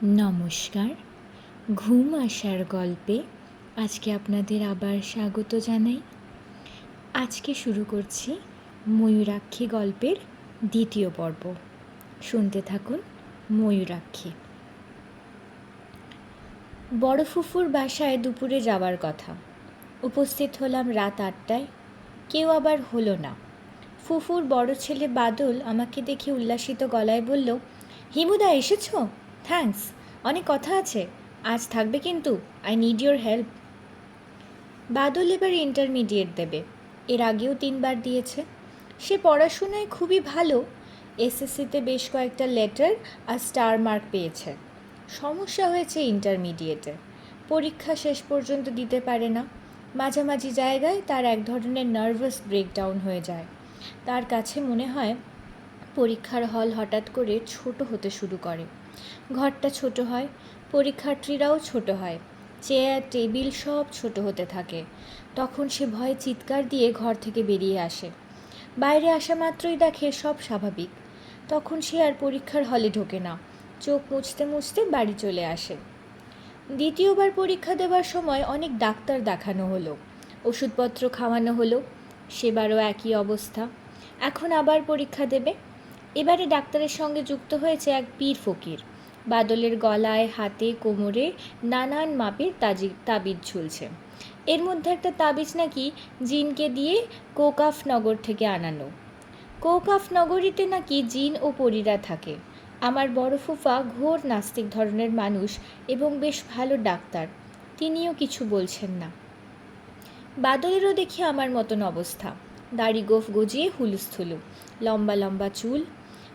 নমস্কার। ঘুম আসার গল্পে আজকে আপনাদের আবার স্বাগত জানাই। আজকে শুরু করছি ময়ূরাক্ষী গল্পের দ্বিতীয় পর্ব। শুনতে থাকুন ময়ূরাক্ষী। বড় ফুফুর বাসায় দুপুরে যাওয়ার কথা। উপস্থিত হলাম রাত 8টায়। কেউ আবার হলো না। ফুফুর বড় ছেলে বাদল আমাকে দেখে উল্লাসিত গলায় বলল, হিমুদা এসেছো? থ্যাঙ্কস, অনেক কথা আছে, আজ থাকবে কিন্তু, আই নিড ইয়োর হেল্প। বাদল এবার ইন্টারমিডিয়েট দেবে, এর আগেও 3বার দিয়েছে। সে পড়াশোনায় খুবই ভালো, এসএসসিতে বেশ কয়েকটা লেটার আর স্টার মার্ক পেয়েছে। সমস্যা হয়েছে ইন্টারমিডিয়েটে, পরীক্ষা শেষ পর্যন্ত দিতে পারে না। মাঝামাঝি জায়গায় তার এক ধরনের নার্ভাস ব্রেকডাউন হয়ে যায়। তার কাছে মনে হয় পরীক্ষার হল হঠাৎ করে ছোট হতে শুরু করে। ঘরটা ছোট হয়, পরীক্ষার্থীরাও ছোট হয়, চেয়ার টেবিল সব ছোট হতে থাকে। তখন সে ভয়ে চিৎকার দিয়ে ঘর থেকে বেরিয়ে আসে। বাইরে আসা মাত্রই দেখে সব স্বাভাবিক। তখন সে আর পরীক্ষার হলে ঢোকে না, চোখ মুছতে মুছতে বাড়ি চলে আসে। দ্বিতীয়বার পরীক্ষা দেওয়ার সময় অনেক ডাক্তার দেখানো হলো, ওষুধপত্র খাওয়ানো হলো, সেবারও একই অবস্থা। এখন আবার পরীক্ষা দেবে। এবারে ডাক্তারের সঙ্গে যুক্ত হয়েছে এক পীর ফকির। বাদলের গলায়, হাতে, কোমরে নানান মাপের তাবিজ ঝুলছে। এর মধ্যে একটা তাবিজ নাকি জিনকে দিয়ে কোকাফনগর থেকে আনানো। কোকাফনগরীতে নাকি জিন ও পরীরা থাকে। আমার বড় ফুফা ঘোর নাস্তিক ধরনের মানুষ এবং বেশ ভালো ডাক্তার, তিনিও কিছু বলছেন না। বাদলেরও দেখি আমার মতন অবস্থা, দাড়ি গোফ গজিয়ে হুলুস্থুলু, লম্বা লম্বা চুল।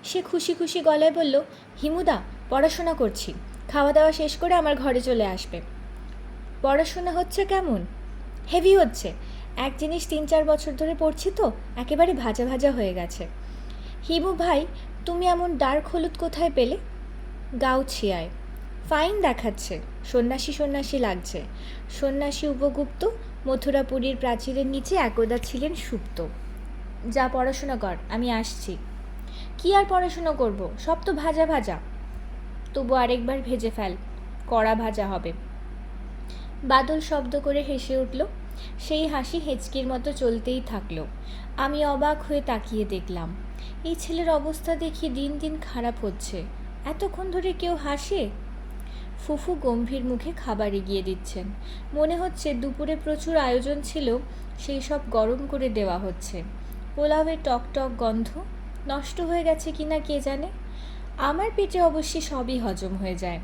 সে খুশি খুশি গলায় বলল, হিমুদা, পড়াশোনা করছি, খাওয়া দাওয়া শেষ করে আমার ঘরে চলে আসবে। পড়াশোনা হচ্ছে কেমন? হেভি হচ্ছে। এক জিনিস 3-4 বছর ধরে পড়ছি তো একেবারে ভাজা ভাজা হয়ে গেছে। হিমু ভাই, তুমি এমন ডার্ক হলুদ কোথায় পেলে? গাউছিয়ায়। ফাইন দেখাচ্ছে, সন্ন্যাসী সন্ন্যাসী লাগছে। সন্ন্যাসী উপগুপ্ত মথুরাপুরীর প্রাচীরের নিচে একদা ছিলেন সুপ্ত। যা পড়াশোনা কর, আমি আসছি। কি আর পড়াশুনো করব, সব তো ভাজা ভাজা। তবু আরেকবার ভেজে ফেল, কড়া ভাজা হবে। বাদল শব্দ করে হেসে উঠল। সেই হাসি হেঁচকির মতো চলতেই থাকলো। আমি অবাক হয়ে তাকিয়ে দেখলাম। এই ছেলের অবস্থা দেখি দিন দিন খারাপ হচ্ছে। এতক্ষণ ধরে কেউ হাসে? ফুফু গম্ভীর মুখে খাবার এগিয়ে দিচ্ছেন। মনে হচ্ছে দুপুরে প্রচুর আয়োজন ছিল, সেই সব গরম করে দেওয়া হচ্ছে। পোলাওয়ের টক টক গন্ধ, নষ্ট হয়ে গেছে কিনা কে জানে। আমার পেটে অবশ্যই সবই হজম হয়ে যায়।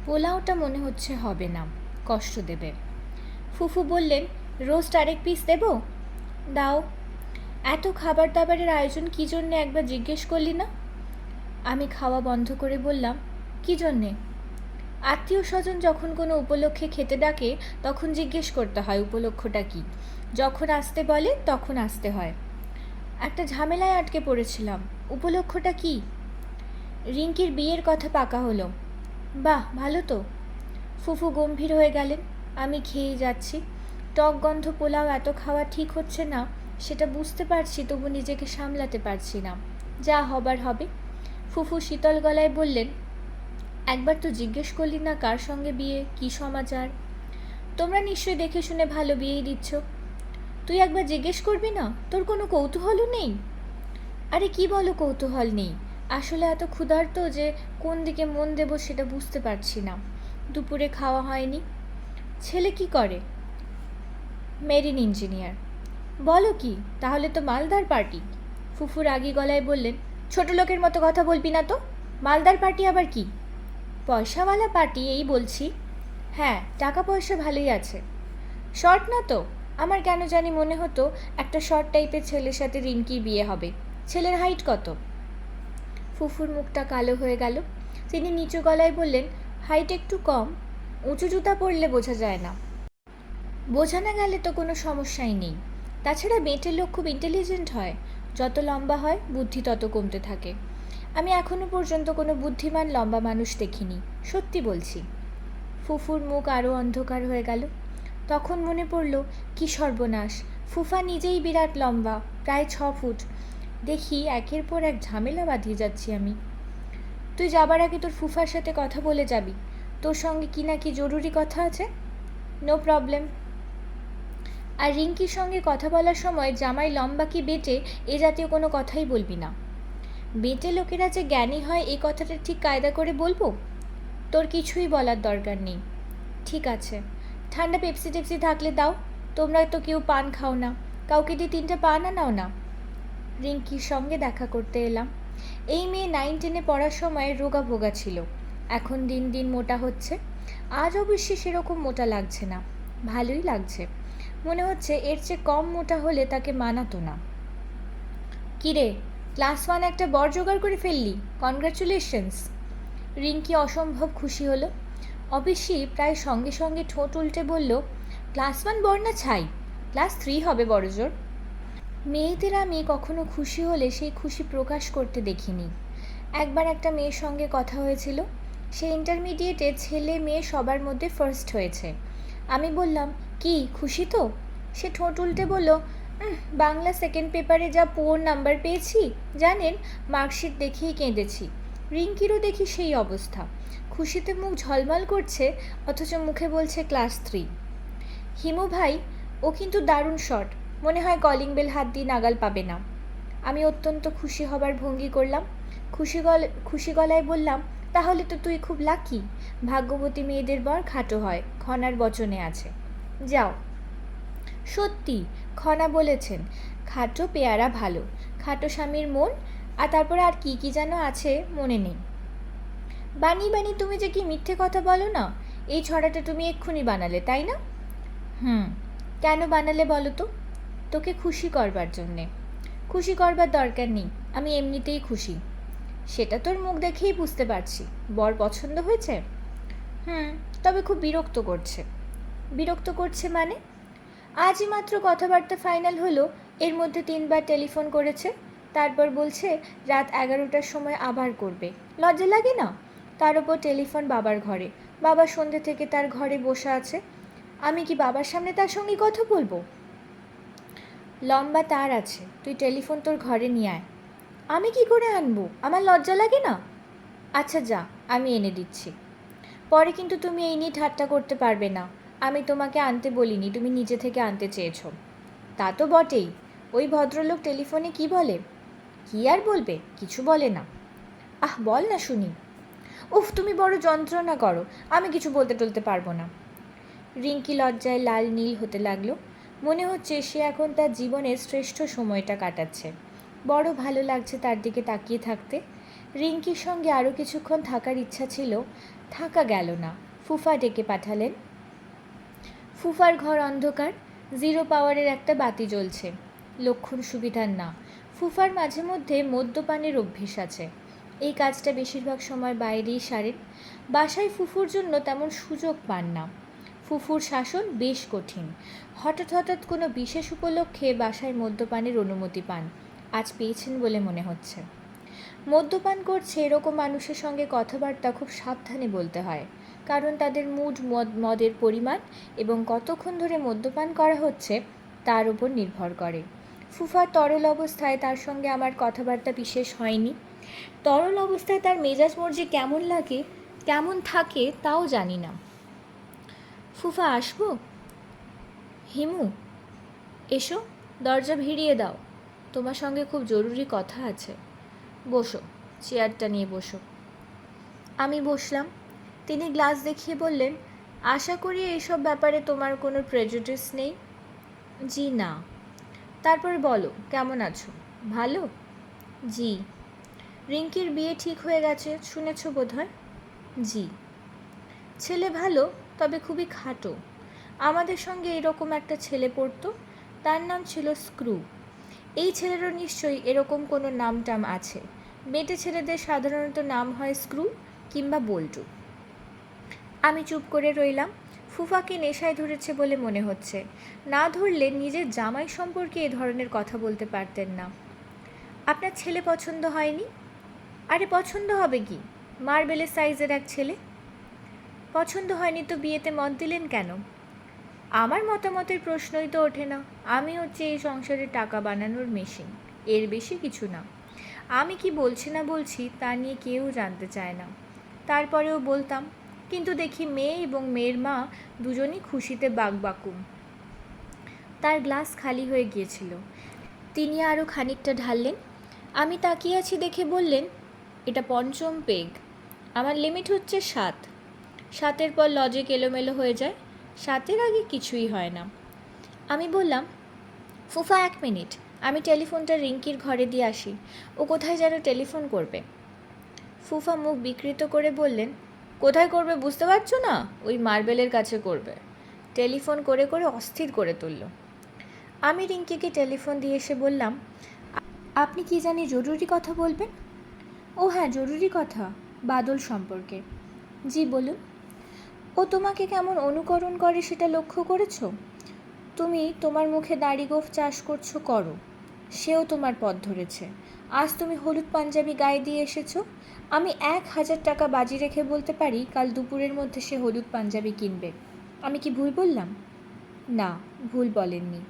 পোলাওটা মনে হচ্ছে হবে না, কষ্ট দেবে। ফুফু বললেন, রোস্ট আরেক পিস দেব? দাও। এত খাবার দাবারের আয়োজন কী জন্যে একবার জিজ্ঞেস করলি না? আমি খাওয়া বন্ধ করে বললাম, কী জন্যে? আত্মীয় স্বজন যখন কোনো উপলক্ষে খেতে ডাকে তখন জিজ্ঞেস করতে হয় উপলক্ষটা কী। যখন আসতে বলে তখন আসতে হয়। একটা ঝামেলায় আটকে পড়েছিলাম। উপলক্ষটা কী? রিঙ্কির বিয়ের কথা পাকা হলো। বাহ, ভালো তো। ফুফু গম্ভীর হয়ে গেলেন। আমি খেয়েই যাচ্ছি। টক গন্ধ পোলাও এত খাওয়া ঠিক হচ্ছে না সেটা বুঝতে পারছি, তবু নিজেকে সামলাতে পারছি না। যা হবার হবে। ফুফু শীতল গলায় বললেন, একবার তো জিজ্ঞেস করলি না কার সঙ্গে বিয়ে, কী সমাচার? তোমরা নিশ্চয়ই দেখে শুনে ভালো বিয়েই দিচ্ছ। তুই একবার জিজ্ঞেস করবি না? তোর কোনো কৌতূহলও নেই? আরে কি বলো কৌতূহল নেই? আসলে এত ক্ষুধার্ত যে কোন দিকে মন দেব সেটা বুঝতে পারছি না। দুপুরে খাওয়া হয়নি। ছেলে কি করে? Marine engineer. বলো কি, তাহলে তো মালদার পার্টি। ফুফু রাগী গলায় বললেন, ছোট লোকের মতো কথা বলবি না তো। মালদার পার্টি আবার কি? পয়সাওয়ালা পার্টি এই বলছি। হ্যাঁ, টাকা পয়সা ভালোই আছে। শর্ট না তো? আমার কেন জানি মনে হতো একটা শর্ট টাইপের ছেলের সাথে রিঙ্কির বিয়ে হবে। ছেলের হাইট কত? ফুফুর মুখটা কালো হয়ে গেল। তিনি নিচু গলায় বললেন, হাইট একটু কম, উঁচু জুতা পরলে বোঝা যায় না। বোঝা না গেলে তো কোনো সমস্যাই নেই। তাছাড়া বেঁটে লোক খুব ইন্টেলিজেন্ট হয়, যত লম্বা হয় বুদ্ধি তত কমতে থাকে। আমি এখনো পর্যন্ত কোনো বুদ্ধিমান লম্বা মানুষ দেখিনি, সত্যি বলছি। ফুফুর মুখ আরও অন্ধকার হয়ে গেল। তখন মনে পড়ল, কি সর্বনাশ, ফুফা নিজেই বিরাট লম্বা, প্রায় 6 ফুট। দেখি একের পর এক ঝামেলা বাঁধিয়ে যাচ্ছি আমি। তুই যাবার আগে তোর ফুফার সাথে কথা বলে যাবি, তোর সঙ্গে কি না কি জরুরি কথা আছে। No problem. আর রিঙ্কির সঙ্গে কথা বলার সময় জামাই লম্বা কি বেটে এ জাতীয় কোনো কথাই বলবি না। বেটে লোকেরা যে জ্ঞানী হয় এই কথাটা ঠিক কায়দা করে বলবো? তোর কিছুই বলার দরকার নেই। ঠিক আছে, ঠান্ডা পেপসি টেপসি থাকলে দাও, তোমরা তো কেউ পান খাও না, কাউকে দিয়ে 3টা পান আনাও না। রিঙ্কির সঙ্গে দেখা করতে এলাম। এই মেয়ে 9-10-এ পড়ার সময় রোগা ভোগা ছিল, এখন দিন দিন মোটা হচ্ছে। আজ অবশ্যই সেরকম মোটা লাগছে না, ভালোই লাগছে। মনে হচ্ছে এর চেয়ে কম মোটা হলে তাকে মানাতো না। কিরে, ক্লাস 1 একটা বর জোগাড় করে ফেললি, কনগ্রাচুলেশনস। রিঙ্কি অসম্ভব খুশি হলো। অবশ্যই প্রায় সঙ্গে সঙ্গে ঠোঁট উল্টে বলল, ক্লাস 1 বর না ছাই, ক্লাস 3 হবে বড়জোর। মেয়েদের আমি কখনো খুশি হলে সেই খুশি প্রকাশ করতে দেখিনি। একবার একটা মেয়ের সঙ্গে কথা হয়েছিল, সে ইন্টারমিডিয়েটে ছেলে মেয়ে সবার মধ্যে ফার্স্ট হয়েছে। আমি বললাম, কি খুশি তো? সে ঠোঁট উল্টে বলল, বাংলা সেকেন্ড পেপারে যা পুয়োর নাম্বার পেয়েছি জানেন, মার্কশিট দেখেই কেঁদেছি। রিঙ্কিরও দেখি সেই অবস্থা, খুশিতে মুখ ঝলমল করছে, অথচ মুখে বলছে ক্লাস 3। হিমু ভাই, ও কিন্তু দারুণ শট, মনে হয় কলিং বেল হাত দিয়ে নাগাল পাবে না। আমি অত্যন্ত খুশি হবার ভঙ্গি করলাম, খুশি গলায় বললাম, তাহলে তো তুই খুব লাকি, ভাগ্যবতী মেয়েদের বর খাটো হয়, খনার বচনে আছে। যাও। সত্যি, খনা বলেছেন, খাটো পেয়ারা ভালো, খাটো স্বামীর মন, আর তারপরে আর কি কি যেন আছে মনে নেই। বানি বানি তুমি যে কি মিথ্যে কথা বলো না, এই ছড়াটা তুমি এক্ষুনি বানালে তাই না? কেন বানালে বলো তো? তোকে খুশি করবার জন্যে। খুশি করবার দরকার নেই, আমি এমনিতেই খুশি। সেটা তোর মুখ দেখেই বুঝতে পারছি। বর পছন্দ হয়েছে? তবে খুব বিরক্ত করছে। বিরক্ত করছে মানে? আজই মাত্র কথাবার্তা ফাইনাল হলো, এর মধ্যে 3বার টেলিফোন করেছে, তারপর বলছে রাত 11টার সময় আবার করবে। লজ্জা লাগে না? তার উপর টেলিফোন বাবার ঘরে, বাবা সন্ধ্যে থেকে তার ঘরে বসে আছে। আমি কি বাবার সামনে তার সঙ্গে কথা বলবো? লম্বা তার আছে, তুই টেলিফোন তোর ঘরে নিয়ে আয়। আমি কি করে আনবো? আমার লজ্জা লাগে না? আচ্ছা যা, আমি এনে দিচ্ছি। পরে কিন্তু তুমি এই নিয়ে ঠাট্টা করতে পারবে না, আমি তোমাকে আনতে বলিনি, তুমি নিজে থেকে আনতে চেয়েছো। তা তো বটেই। ওই ভদ্রলোক টেলিফোনে কি বলে? কি আর বলবে, কিছু বলে না। বল না শুনি। উফ, তুমি বড় যন্ত্রণা করো, আমি কিছু বলতে টলতে পারবো না। রিঙ্কি লজ্জায় লাল নীল হতে লাগলো। মনে হচ্ছে সে এখন তার জীবনের শ্রেষ্ঠ সময়টা কাটাচ্ছে। বড় ভালো লাগছে তার দিকে তাকিয়ে থাকতে। রিঙ্কির সঙ্গে আরও কিছুক্ষণ থাকার ইচ্ছা ছিল, থাকা গেল না। ফুফা ডেকে পাঠালেন। ফুফার ঘর অন্ধকার, 0 পাওয়ারের একটা বাতি জ্বলছে। লক্ষণ সুবিধার না। ফুফার মাঝে মধ্যে মদ্যপানের অভ্যেস আছে, এই কাজটা বেশিরভাগ সময় বাইরেই সারেন। বাসায় ফুফুর জন্য তেমন সুযোগ পান না। ফুফুর শাসন বেশ কঠিন। হঠাৎ হঠাৎ কোনো বিশেষ উপলক্ষে বাসায় মদ্যপানের অনুমতি পান, আজ পেয়েছেন বলে মনে হচ্ছে। মদ্যপান করছে এরকম মানুষের সঙ্গে কথাবার্তা খুব সাবধানে বলতে হয়, কারণ তাদের মদের পরিমাণ এবং কতক্ষণ ধরে মদ্যপান করা হচ্ছে তার উপর নির্ভর করে। ফুফার তরল অবস্থায় তার সঙ্গে আমার কথাবার্তা বিশেষ হয়নি। তরল অবস্থায় তার মেজাজ মর্জি কেমন লাগে, কেমন থাকে তাও জানি না। ফুফা আসবো? হিমু, এসো, দরজা ভিড়িয়ে দাও, তোমার সঙ্গে খুব জরুরি কথা আছে। বসো, চেয়ারটা নিয়ে বসো। আমি বসলাম। তিনি গ্লাস দেখিয়ে বললেন, আশা করি এইসব ব্যাপারে তোমার কোনো প্রেজুডিস নেই। জি না। তারপর বলো, কেমন আছো? ভালো? জি। রিঙ্কির বিয়ে ঠিক হয়ে গেছে শুনেছ বোধহয়? জি। ছেলে ভালো, তবে খুবই খাটো। আমাদের সঙ্গে এরকম একটা ছেলে পড়তো, তার নাম ছিল স্ক্রু। এই ছেলেরও নিশ্চয়ই এরকম কোনো নাম টাম আছে। বেটে ছেলেদের সাধারণত নাম হয় স্ক্রু কিংবা বল্টু। আমি চুপ করে রইলাম। ফুফাকে নেশায় ধরেছে বলে মনে হচ্ছে, না ধরলে নিজের জামাই সম্পর্কে এ ধরনের কথা বলতে পারতেন না। আপনার ছেলে পছন্দ হয়নি? আরে পছন্দ হবে কি, মার্বেলের সাইজের এক ছেলে। পছন্দ হয়নি তো বিয়েতে মত দিলেন কেন? আমার মতামতের প্রশ্নই তো ওঠে না। আমি হচ্ছে এই সংসারে টাকা বানানোর মেশিন, এর বেশি কিছু না। আমি কি বলছি না বলছি তা নিয়ে কেউ জানতে চায় না। তারপরেও বলতাম, কিন্তু দেখি মেয়ে এবং মেয়ের মা দুজনই খুশিতে বাকবাকুম। তার গ্লাস খালি হয়ে গিয়েছিল। তিনি আরও খানিকটা ঢাললেন। আমি তাকিয়ে আছি দেখে বললেন, এটা পঞ্চম পেগ। আমার লিমিট হচ্ছে 7। 7-এর পর লজিক এলোমেলো হয়ে যায়, 7-এর আগে কিছুই হয় না। আমি বললাম, ফুফা 1 মিনিট, আমি টেলিফোনটা রিঙ্কির ঘরে দিয়ে আসি, ও কোথায় যেন টেলিফোন করবে। ফুফা মুখ বিকৃত করে বললেন, কোথায় করবে বুঝতে পারছো না? ওই মার্বেলের কাছে করবে। টেলিফোন করে করে অস্থির করে তুলল। আমি রিঙ্কিকে টেলিফোন দিয়ে এসে বললাম, আপনি কি জানি জরুরি কথা বলবেন? ও হ্যাঁ, জরুরি কথা, বাদল সম্পর্কে। জি বলুন। ও তোমাকে কেমন অনুকরণ করে সেটা লক্ষ্য করেছো? তুমি তোমার মুখে দাড়ি গোঁফ চাষ করছো, করো, সেও তোমার পথ ধরেছে। আজ তুমি হলুদ পাঞ্জাবি গায়ে দিয়ে এসেছো, আমি 1000 টাকা বাজি রেখে বলতে পারি কাল দুপুরের মধ্যে সে হলুদ পাঞ্জাবি কিনবে। আমি কি ভুল বললাম? না, ভুল বলেননি।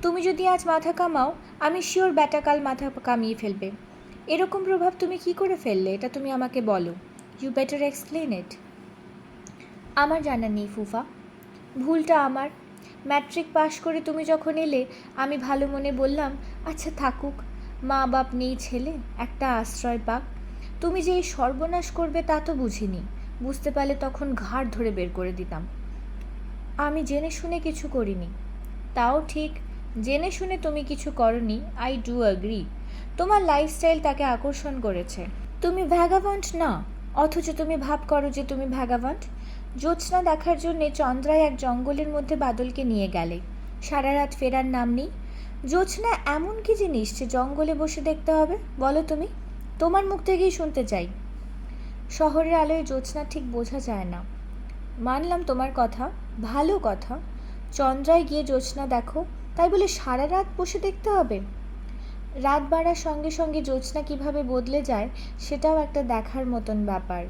তুমি যদি আজ মাথা কামাও, আমি শিওর ব্যাটা কাল মাথা কামিয়ে ফেলবে। এরকম প্রভাব তুমি কি করে ফেললে, এটা তুমি আমাকে বলো। You better explain it. আমার জানা নেই ফুফা, ভুলটা আমার। ম্যাট্রিক পাশ করে তুমি যখন এলে, আমি ভালো মনে বললাম, আচ্ছা থাকুক, মা বাপ নেই ছেলে, একটা আশ্রয় পাক। তুমি যে এই সর্বনাশ করবে তা তো বুঝিনি। বুঝতে পারলে তখন ঘাড় ধরে বের করে দিতাম। আমি জেনে শুনে কিছু করিনি। তাও ঠিক, জেনে শুনে তুমি কিছু করনি, আই ডু অ্যাগ্রি। তোমার লাইফস্টাইল তাকে আকর্ষণ করেছে। তুমি ভ্যাগাবন্ড না, অথচ তুমি ভাব করো যে তুমি ভ্যাগাবন্ড। জ্যোৎস্না দেখার জন্যে চন্দ্রায় এক জঙ্গলের মধ্যে বাদলকে নিয়ে গেলে, সারা রাত ফেরার নাম নেই। জ্যোৎস্না এমন কি জিনিস যে জঙ্গলে বসে দেখতে হবে বলো তুমি? তোমার মুখ থেকেই শুনতে চাই। শহরের আলোয় জ্যোৎস্না ঠিক বোঝা যায় না। মানলাম তোমার কথা, ভালো কথা। চন্দ্রায় গিয়ে জ্যোৎস্না দেখো, তাই বলে সারা রাত বসে দেখতে হবে? রাত বাড়ার সঙ্গে সঙ্গে জ্যোৎস্না কীভাবে বদলে যায় সেটাও একটা দেখার মতন ব্যাপার।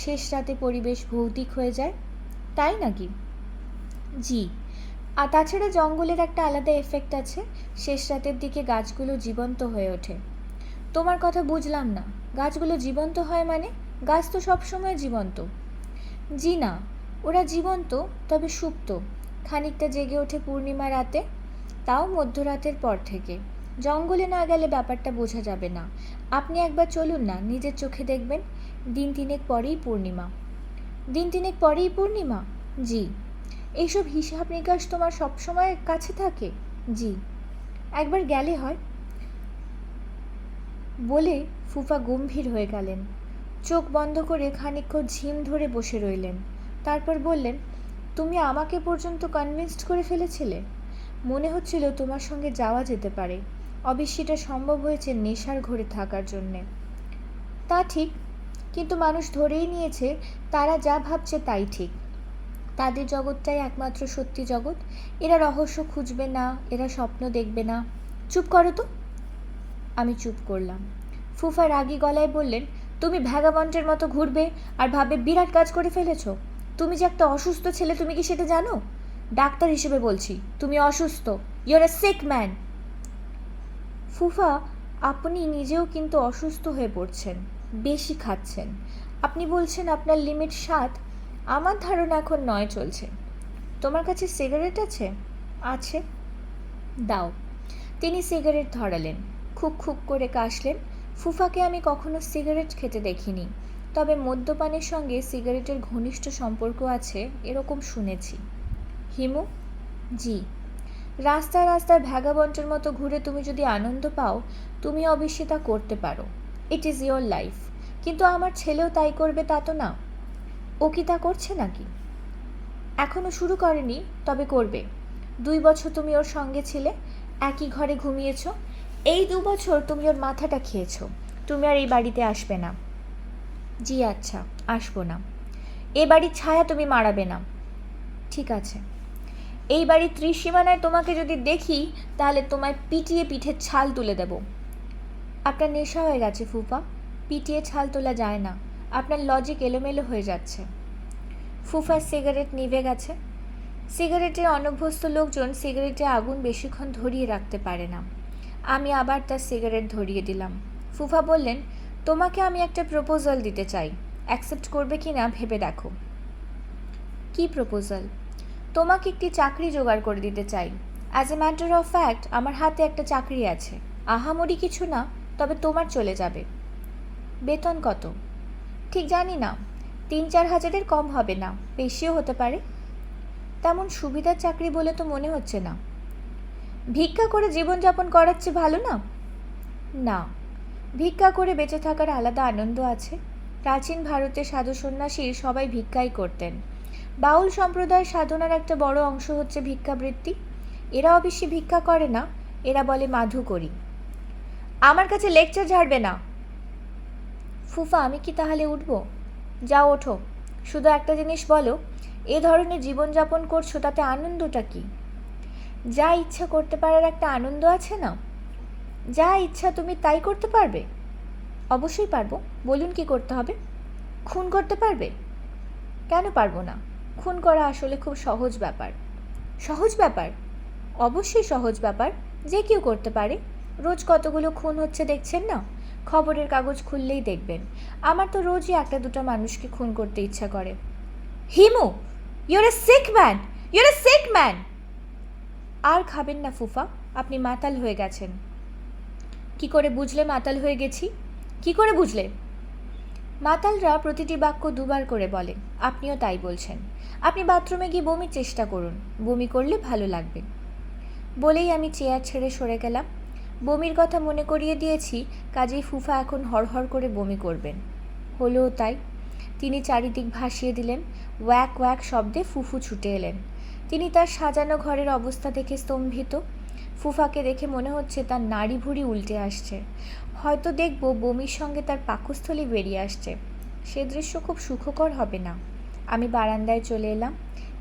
শেষ রাতে পরিবেশ ভৌতিক হয়ে যায়, তাই নাকি? জি। আর তাছাড়া জঙ্গলের একটা আলাদা এফেক্ট আছে, শেষ রাতের দিকে গাছগুলো জীবন্ত হয়ে ওঠে। তোমার কথা বুঝলাম না, গাছগুলো জীবন্ত হয় মানে? গাছ তো সবসময় জীবন্ত। জি না, ওরা জীবন্ত, তবে সুপ্ত। খানিকটা জেগে ওঠে পূর্ণিমা রাতে, তাও মধ্যরাতের পর থেকে। জঙ্গলে না গেলে ব্যাপারটা বোঝা যাবে না। আপনি একবার চলুন না, নিজের চোখে দেখবেন। দিন তিনেক পরেই পূর্ণিমা। দিন তিনেক পরেই পূর্ণিমা? জি। এইসব হিসাব নিকাশ তোমার সবসময় কাছে থাকে? জি। একবার গেলে হয়। বলে ফুফা গম্ভীর হয়ে গেলেন। চোখ বন্ধ করে খানিকক্ষণ ঝিম ধরে বসে রইলেন। তারপর বললেন, তুমি আমাকে পর্যন্ত কনভিন্সড করে ফেলেছিলে। মনে হচ্ছিল তোমার সঙ্গে যাওয়া যেতে পারে। অবশ্যই সম্ভব হয়েছে নেশার ঘরে থাকার জন্যে। তা ঠিক, কিন্তু মানুষ ধরেই নিয়েছে তারা যা ভাবছে তাই ঠিক। তাদের জগৎটাই একমাত্র সত্যি জগৎ। এরা রহস্য খুঁজবে না, এরা স্বপ্ন দেখবে না। চুপ করো তো। আমি চুপ করলাম। ফুফা রাগী গলায় বললেন, তুমি ভ্যাগাবন্ডের মতো ঘুরবে আর ভাবে বিরাট কাজ করে ফেলেছ। তুমি যে একটা অসুস্থ ছেলে, তুমি কি সেটা জানো? ডাক্তার হিসেবে বলছি, তুমি অসুস্থ। You're a sick man. ফুফা, আপনি নিজেও কিন্তু অসুস্থ হয়ে পড়ছেন, বেশি খাচ্ছেন। আপনি বলছেন আপনার লিমিট 7, আমার ধারণা এখন 9 চলছে। তোমার কাছে সিগারেট আছে? আছে। দাও। তিনি সিগারেট ধরালেন, খুব খুব করে কাশলেন। ফুফাকে আমি কখনো সিগারেট খেতে দেখিনি, তবে মদ্যপানের সঙ্গে সিগারেটের ঘনিষ্ঠ সম্পর্ক আছে এরকম শুনেছি। হিমু? জি। রাস্তায় রাস্তায় ভ্যাগাবন্ডের মতো ঘুরে তুমি যদি আনন্দ পাও, তুমি অবশ্যই তা করতে পারো। It is your life. কিন্তু আমার ছেলেও তাই করবে তা তো না। ও কি তা করছে নাকি? এখনও শুরু করেনি, তবে করবে। 2 বছর তুমি ওর সঙ্গে ছিলে, একই ঘরে ঘুমিয়েছ। এই 2 বছর তুমি ওর মাথাটা খেয়েছ। তুমি আর এই বাড়িতে আসবে না। জি আচ্ছা, আসবো না। এ বাড়ির ছায়া তুমি মারাবে না। ঠিক আছে। এই বাড়ির ত্রিসীমানায় তোমাকে যদি দেখি, তাহলে তোমায় পিটিয়ে পিঠের ছাল তুলে দেব। আপনার নেশা হয়ে গেছে ফুফা, পিটিয়ে ছাল তোলা যায় না। আপনার লজিক এলোমেলো হয়ে যাচ্ছে। ফুফার সিগারেট নিভে গেছে। সিগারেটের অনভ্যস্ত লোকজন সিগারেটে আগুন বেশিক্ষণ ধরিয়ে রাখতে পারে না। আমি আবার তার সিগারেট ধরিয়ে দিলাম। ফুফা বললেন, তোমাকে আমি একটা প্রপোজাল দিতে চাই, অ্যাকসেপ্ট করবে কি না ভেবে দেখো। কি প্রপোজাল? তোমাকে একটি চাকরি জোগাড় করে দিতে চাই। As a matter of fact আমার হাতে একটা চাকরি আছে, আহামরি কিছু না, তবে তোমার চলে যাবে। বেতন কত? ঠিক জানি না, 3-4 হাজারের কম হবে না, বেশিও হতে পারে। তেমন সুবিধার চাকরি বলে তো মনে হচ্ছে না। ভিক্ষা করে জীবনযাপন করার চেয়ে ভালো না? না, ভিক্ষা করে বেঁচে থাকার আলাদা আনন্দ আছে। প্রাচীন ভারতের সাধু সন্ন্যাসী সবাই ভিক্ষাই করতেন। বাউল সম্প্রদায়ের সাধনার একটা বড় অংশ হচ্ছে ভিক্ষাবৃত্তি। এরা অবশ্যই ভিক্ষা করে না, এরা বলে মাধু করি। আমার কাছে লেকচার ঝাড়বে না। ফুফা, আমি কি তাহলে উঠব? যাও, ওঠো। শুধু একটা জিনিস বলো, এ ধরনের জীবনযাপন করছো তাতে আনন্দটা কি? যা ইচ্ছা করতে পারার একটা আনন্দ আছে না? যা ইচ্ছা তুমি তাই করতে পারবে? অবশ্যই পারবো, বলুন কি করতে হবে? খুন করতে পারবে? কেন পারবো না? খুন করা আসলে খুব সহজ ব্যাপার। সহজ ব্যাপার? অবশ্যই সহজ ব্যাপার, যে কেউ করতে পারে। রোজ কতগুলো খুন হচ্ছে দেখছেন না? খবরের কাগজ খুললেই দেখবেন। আমার তো রোজই 1-2 মানুষকে খুন করতে ইচ্ছা করে। Himu, you're a sick man, you're a sick man. আর খাবেন না ফুফা, আপনি মাতাল হয়ে গেছেন। কি করে বুঝলে মাতাল হয়ে গেছি? কি করে বুঝলে? মাতালরা প্রতিটি বাক্য দুবার করে বলে, আপনিও তাই বলছেন। আপনি বাথরুমে গিয়ে বমির চেষ্টা করুন, বমি করলে ভালো লাগবে। বলেই আমি চেয়ার ছেড়ে সরে গেলাম। বমির কথা মনে করিয়ে দিয়েছি, কাজেই ফুফা এখন হড়হড় করে বমি করবেন। হলোও তাই। তিনি চারিদিক ভাসিয়ে দিলেন। ওয়াক ওয়াক শব্দে ফুফু ছুটে এলেন। তিনি তার সাজানো ঘরের অবস্থা দেখে স্তম্ভিত। ফুফাকে দেখে মনে হচ্ছে তার নাড়ি ভুড়ি উল্টে আসছে। হয়তো দেখব বমির সঙ্গে তার পাকস্থলী বেরিয়ে আসছে। সে দৃশ্য খুব সুখকর হবে না। আমি বারান্দায় চলে এলাম।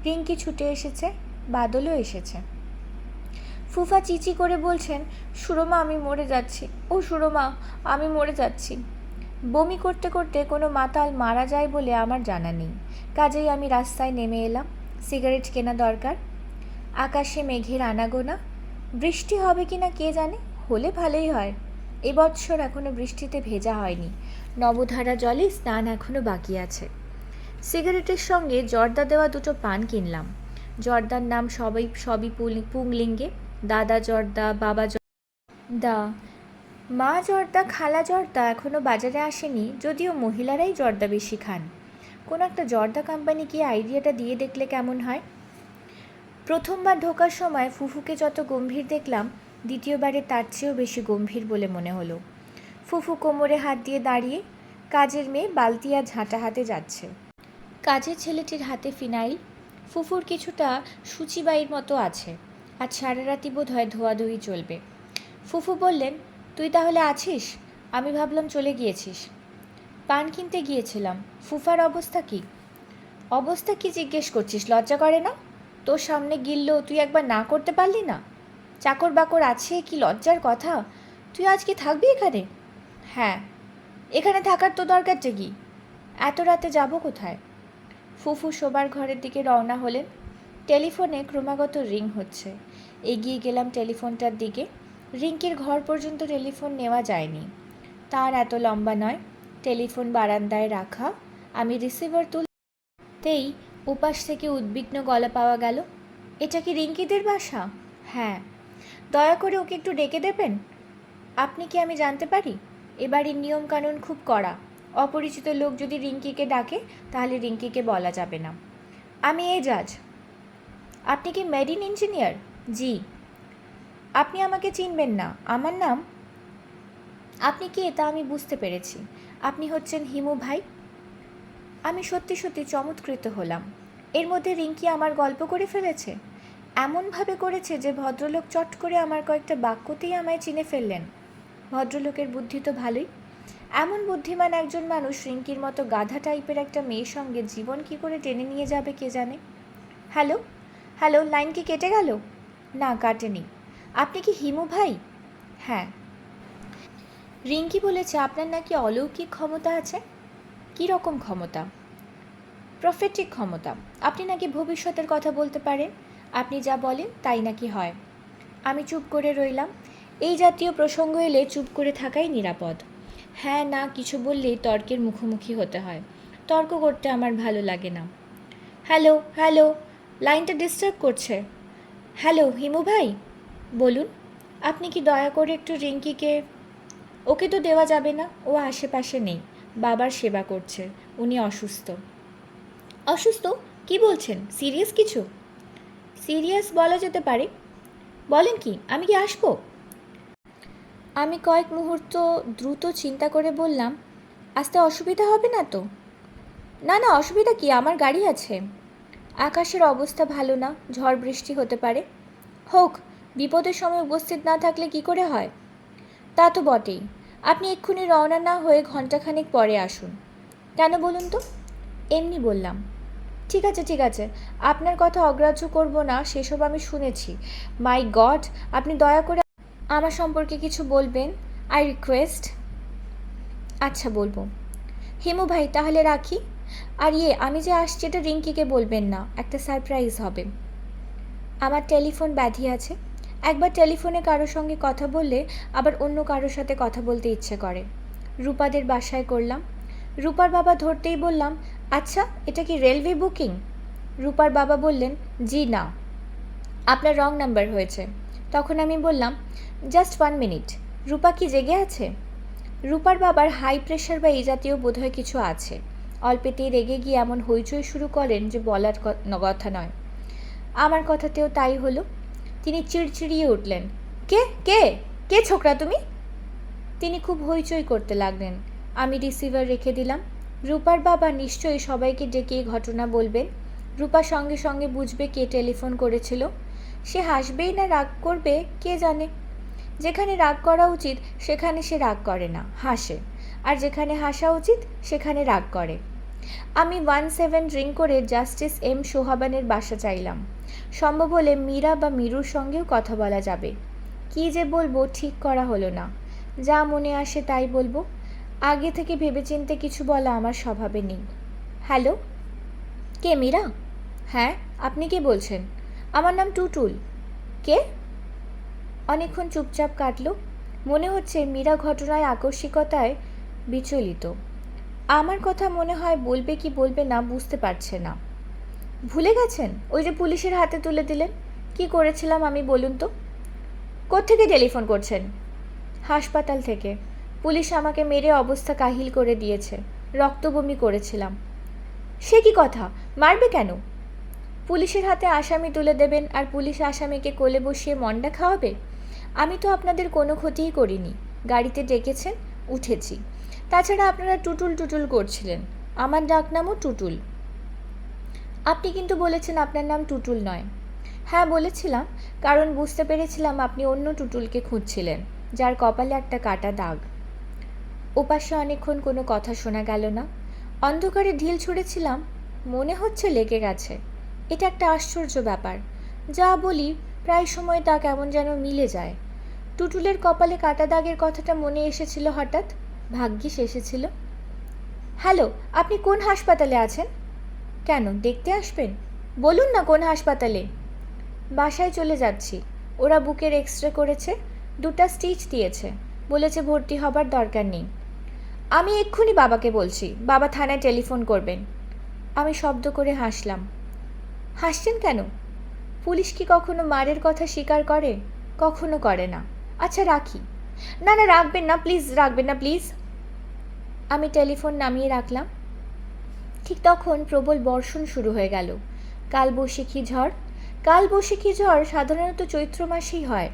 রিঙ্কি ছুটে এসেছে, বাদলও এসেছে। ফুফা চিচি করে বলছেন, সুরমা আমি মরে যাচ্ছি, ও সুরমা আমি মরে যাচ্ছি। বমি করতে করতে কোনো মাতাল মারা যায় বলে আমার জানা নেই। কাজেই আমি রাস্তায় নেমে এলাম। সিগারেট কেনা দরকার। আকাশে মেঘের আনাগোনা। বৃষ্টি হবে কি না কে জানে, হলে ভালোই হয়। এবছর এখনো বৃষ্টিতে ভেজা হয়নি। নবধারা জলে স্নান এখনো বাকি আছে। সিগারেটের সঙ্গে জর্দা দেওয়া 2 পান কিনলাম। জর্দার নাম সবই পুংলিঙ্গে। দাদা জর্দা, বাবা জর্দা, মা জর্দা, খালা জর্দা এখনও বাজারে আসেনি, যদিও মহিলারাই জর্দা বেশি খান। কোনো একটা জর্দা কোম্পানি গিয়ে আইডিয়াটা দিয়ে দেখলে কেমন হয়। প্রথমবার ঢোকার সময় ফুফুকে যত গম্ভীর দেখলাম, দ্বিতীয়বারে তার চেয়েও বেশি গম্ভীর বলে মনে হলো। ফুফু কোমরে হাত দিয়ে দাঁড়িয়ে, কাজের মেয়ে বালতি আর ঝাঁটা হাতে যাচ্ছে। কাজের ছেলেটির হাতে ফিনাইল। ফুফুর কিছুটা সূচিবাইয়ের মতো আছে। আজ সারা রাতি বোধ হয় ধোয়াধুয়ি চলবে। ফুফু বললেন, তুই তাহলে আছিস? আমি ভাবলাম চলে গিয়েছিস। পান কিনতে গিয়েছিলাম। ফুফার অবস্থা কি? অবস্থা কি জিজ্ঞেস করছিস? লজ্জা করে না? তোর সামনে গিললো, তুই একবার না করতে পারলি না? চাকর বাকর আছে, কি লজ্জার কথা। তুই আজ কি থাকবি এখানে? হ্যাঁ। এখানে থাকার তো দরকারটা কি? এত রাতে যাব কোথায়? ফুফু শোবার ঘরের দিকে রওনা হলেন। টেলিফোনে ক্রমাগত রিং হচ্ছে। এগিয়ে গেলাম টেলিফোনটার দিকে। রিঙ্কির ঘর পর্যন্ত টেলিফোন নেওয়া যায়নি। তার এত লম্বা নয়। টেলিফোন বারান্দায় রাখা। আমি রিসিভার তুলতেই ওপাশ থেকে উদ্বিগ্ন গলা পাওয়া গেল, এটা কি রিঙ্কিদের বাসা? হ্যাঁ। দয়া করে ওকে একটু ডেকে দেবেন। আপনি কি আমি জানতে পারি? এবারের নিয়মকানুন খুব কড়া। অপরিচিত লোক যদি রিঙ্কিকে ডাকে তাহলে রিঙ্কিকে বলা যাবে না। আমি এজাজ। আপনি কি মেরিন ইঞ্জিনিয়ার? জি। আপনি আমাকে চিনবেন না, আমার নাম। আপনি কে তা আমি বুঝতে পেরেছি। আপনি হচ্ছেন হিমু ভাই। আমি সত্যি সত্যি চমৎকৃত হলাম। এর মধ্যে রিঙ্কি আমার গল্প করে ফেলেছে। এমনভাবে করেছে যে ভদ্রলোক চট করে আমার কয়েকটা বাক্যতেই আমায় চিনে ফেললেন। ভদ্রলোকের বুদ্ধি তো ভালোই। এমন বুদ্ধিমান একজন মানুষ রিঙ্কির মতো গাধা টাইপের একটা মেয়ের সঙ্গে জীবন কি করে টেনে নিয়ে যাবে কে জানে। হ্যালো হ্যালো, লাইন কি কেটে গেল? না, কাটেনি। আপনি কি হিমু ভাই? হ্যাঁ। রিঙ্কি বলেছে আপনার নাকি অলৌকিক ক্ষমতা আছে। কী রকম ক্ষমতা? প্রফেটিক ক্ষমতা। আপনি নাকি ভবিষ্যতের কথা বলতে পারেন। আপনি যা বলেন তাই নাকি হয়। আমি চুপ করে রইলাম। এই জাতীয় প্রসঙ্গ এলে চুপ করে থাকাই নিরাপদ। হ্যাঁ না কিছু বললেই তর্কের মুখোমুখি হতে হয়। তর্ক করতে আমার ভালো লাগে না। হ্যালো হ্যালো, লাইনটা ডিস্টার্ব করছে। হ্যালো হিমু ভাই, বলুন। আপনি কি দয়া করে একটু রিঙ্কিকে... ওকে তো দেওয়া যাবে না, ও আশেপাশে নেই, বাবার সেবা করছে, উনি অসুস্থ। অসুস্থ? কি বলছেন? সিরিয়াস কিছু? সিরিয়াস বলা যেতে পারে। বলেন কি, আমি কি আসবো? আমি কয়েক মুহূর্ত দ্রুত চিন্তা করে বললাম, আসতে অসুবিধা হবে না তো? না না, অসুবিধা কি, আমার গাড়ি আছে। আকাশের অবস্থা ভালো না, ঝড় বৃষ্টি হতে পারে। হোক, বিপদের সময় উপস্থিত না থাকলে কি করে হয়? তা তো বটেই। আপনি এক্ষুনি রওনা না হয়ে ঘণ্টাখানেক পরে আসুন। কেন বলুন তো? এমনি বললাম। ঠিক আছে ঠিক আছে, আপনার কথা অগ্রাহ্য করব না, সেসব আমি শুনেছি। মাই গড, আপনি দয়া করে আমার সম্পর্কে কিছু বলবেন, আই রিকোয়েস্ট। আচ্ছা বলবো। হিমু ভাই তাহলে রাখি। আর আমি যে আসছি এটা রিঙ্কিকে বলবেন না, একটা সারপ্রাইজ হবে। আমার টেলিফোন ব্যাধি আছে, একবার টেলিফোনে কারোর সঙ্গে কথা বললে আবার অন্য কারোর সাথে কথা বলতে ইচ্ছে করে। রূপাদের বাসায় করলাম। রূপার বাবা ধরতেই বললাম, আচ্ছা এটা কি রেলওয়ে বুকিং? রূপার বাবা বললেন, জি না, আপনার রং নাম্বার হয়েছে। তখন আমি বললাম, জাস্ট 1 মিনিট, রূপা কি জেগে আছে? রূপার বাবার হাই প্রেশার বা এই জাতীয় বোধহয় কিছু আছে। অল্পেতেই রেগে গিয়ে এমন হইচই শুরু করেন যে বলার কথা নয়। আমার কথাতেও তাই হলো। তিনি চিড়চিড়িয়ে উঠলেন, কে কে কে ছোকরা তুমি? তিনি খুব হইচই করতে লাগলেন। আমি রিসিভার রেখে দিলাম। রূপার বাবা নিশ্চয়ই সবাইকে ডেকে এই ঘটনা বলবেন। রূপা সঙ্গে সঙ্গে বুঝবে কে টেলিফোন করেছিল। সে হাসবেই না রাগ করবে কে জানে। যেখানে রাগ করা উচিত সেখানে সে রাগ করে না, হাসে। আর যেখানে হাসা উচিত সেখানে রাগ করে। আমি 17 ড্রিঙ্ক করে জাস্টিস এম সোহাবানের বাসা চাইলাম। সম্ভব হলে মীরা বা মীরুর সঙ্গেও কথা বলা যাবে। কী যে বলবো ঠিক করা হলো না। যা মনে আসে তাই বলবো। আগে থেকে ভেবেচিন্তে কিছু বলা আমার স্বভাবে নেই। হ্যালো, কে মীরা? হ্যাঁ, আপনি কে বলছেন? আমার নাম টুটুল। কে? অনেকক্ষণ চুপচাপ কাটল। মনে হচ্ছে মীরা ঘটনায় আকস্মিকতায় বিচলিত। আমার কথা মনে হয় বলবে কি বলবে না বুঝতে পারছে না। ভুলে গেছেন? ওই যে পুলিশের হাতে তুলে দিলেন। কি করেছিলাম আমি বলুন তো? কোত্থেকে টেলিফোন করছেন? হাসপাতাল থেকে। পুলিশ আমাকে মেরে অবস্থা কাহিল করে দিয়েছে, রক্তবমি করেছিলাম। সে কি কথা, মারবে কেন? পুলিশের হাতে আসামি তুলে দেবেন আর পুলিশ আসামিকে কোলে বসিয়ে মন্ডা খাওয়াবে? আমি তো আপনাদের কোনো ক্ষতিই করিনি। গাড়িতে ডেকেছেন, উঠেছি। তাছাড়া আপনারা টুটুল টুটুল করছিলেন, আমার ডাকনামও টুটুল। আপনি কিন্তু বলেছেন আপনার নাম টুটুল নয়। হ্যাঁ বলেছিলাম, কারণ বুঝতে পেরেছিলাম আপনি অন্য টুটুলকে খুঁজছিলেন, যার কপালে একটা কাটা দাগ। ওপাশে অনেকক্ষণ কোনো কথা শোনা গেল না। অন্ধকারে ঢিল ছুঁড়েছিলাম, মনে হচ্ছে লেগে গেছে। এটা একটা আশ্চর্য ব্যাপার। যা বলি প্রায় সময় তা কেমন যেন মিলে যায়। টুটুলের কপালে কাটা দাগের কথাটা মনে এসেছিল হঠাৎ, ভাগ্যিস এসেছিল। হ্যালো, আপনি কোন হাসপাতালে আছেন? কেন, দেখতে আসবেন? বলুন না কোন হাসপাতালে। বাসায় চলে যাচ্ছি। ওরা বুকের এক্সরে করেছে, 2টা স্টিচ দিয়েছে, বলেছে ভর্তি হবার দরকার নেই। আমি এক্ষুনি বাবাকে বলছি, বাবা থানায় টেলিফোন করবেন। আমি শব্দ করে হাসলাম। হাসছেন কেন? পুলিশ কি কখনো মারের কথা স্বীকার করে? কখনো করে না। আচ্ছা রাখি। না না রাখবেন না প্লিজ, রাখবেন না প্লিজ। আমি টেলিফোন নামিয়ে রাখলাম। ঠিক তখন প্রবল বর্ষণ শুরু হয়ে গেল। কালবৈশাখী ঝড়। কালবৈশাখী ঝড় সাধারণত চৈত্র মাসেই হয়।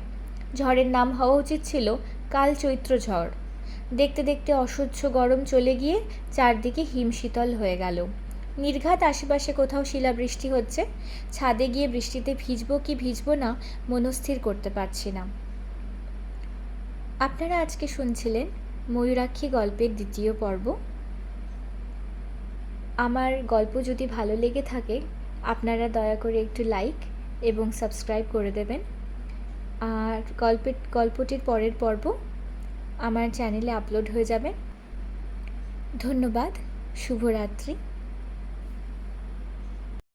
ঝড়ের নাম হওয়া উচিত ছিল কাল চৈত্র ঝড়। দেখতে দেখতে অসহ্য গরম চলে গিয়ে চারদিকে হিমশীতল হয়ে গেল। নির্ঘাত আশেপাশে কোথাও শিলাবৃষ্টি হচ্ছে। ছাদে গিয়ে বৃষ্টিতে ভিজবো কি ভিজবো না মনস্থির করতে পারছি না। আপনারা আজকে শুনছিলেন ময়ূরাক্ষী গল্পের 2য় পর্ব। আমার গল্প যদি ভালো লেগে থাকে আপনারা দয়া করে একটু লাইক এবং সাবস্ক্রাইব করে দেবেন। আর গল্পটির পরের পর্ব আমার চ্যানেলে আপলোড হয়ে যাবে। ধন্যবাদ। শুভরাত্রি।